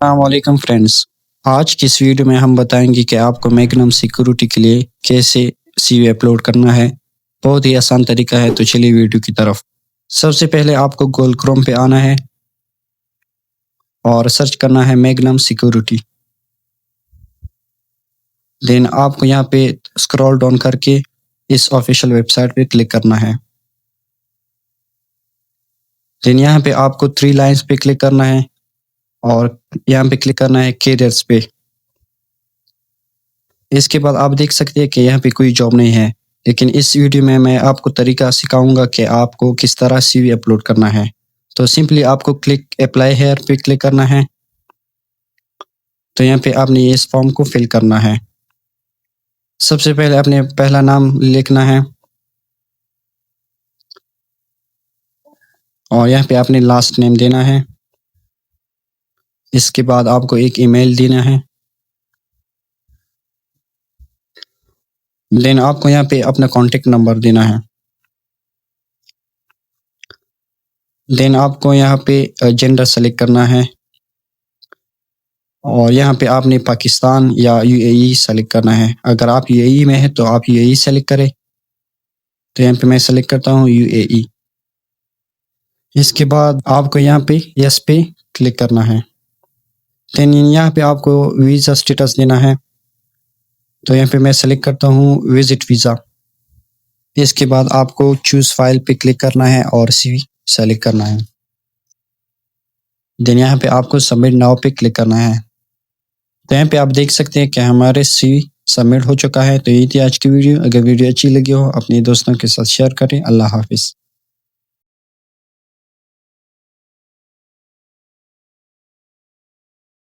अस्सलामुअलैकुम फ्रेंड्स। आज की इस वीडियो में हम बताएंगे कि आपको मैग्नम सिक्योरिटी के लिए कैसे सीवी अपलोड करना है। बहुत ही आसान तरीका है, तो चलिए वीडियो की तरफ। सबसे पहले आपको गूगल क्रोम पे आना है और सर्च करना है मैग्नम सिक्योरिटी। देन आपको यहाँ पे स्क्रॉल डाउन करके इस ऑफिशियल वेबसाइट पे क्लिक करना है। देन यहाँ पे आपको 3 लाइन्स पे क्लिक करना है और यहाँ पे क्लिक करना है कैरियर्स पे। इसके बाद आप देख सकते हैं कि यहाँ पे कोई जॉब नहीं है, लेकिन इस वीडियो में मैं आपको तरीका सिखाऊंगा कि आपको किस तरह सीवी अपलोड करना है। तो सिंपली आपको क्लिक अप्लाई हेयर पे क्लिक करना है। तो यहाँ पे आपने इस फॉर्म को फिल करना है। सबसे पहले आपने पहला नाम लिखना है और यहाँ पे आपने लास्ट नेम देना है। इसके बाद आपको एक ईमेल देना है। देन आपको यहाँ पे अपना कॉन्टेक्ट नंबर देना है। देन आपको यहाँ पे जेंडर सेलेक्ट करना है और यहाँ पे आपने पाकिस्तान या यूएई सेलेक्ट करना है। अगर आप यूएई में हैं तो आप यूएई सेलेक्ट करें। तो यहाँ पे मैं सेलेक्ट करता हूँ यूएई। इसके बाद आपको यहाँ पे यस पे क्लिक करना है। देन यहाँ पे आपको वीज़ा स्टेटस देना है। तो यहाँ पे मैं सेलेक्ट करता हूँ विजिट वीज़ा। इसके बाद आपको चूज़ फाइल पे क्लिक करना है और सीवी सेलेक्ट करना है। देन यहाँ पे आपको सबमिट नाउ पे क्लिक करना है। तो यहाँ पे आप देख सकते हैं कि हमारे सीवी सबमिट हो चुका है। तो ये थी आज की वीडियो। अगर वीडियो अच्छी लगी हो अपने दोस्तों के साथ शेयर करें। अल्लाह हाफिज़।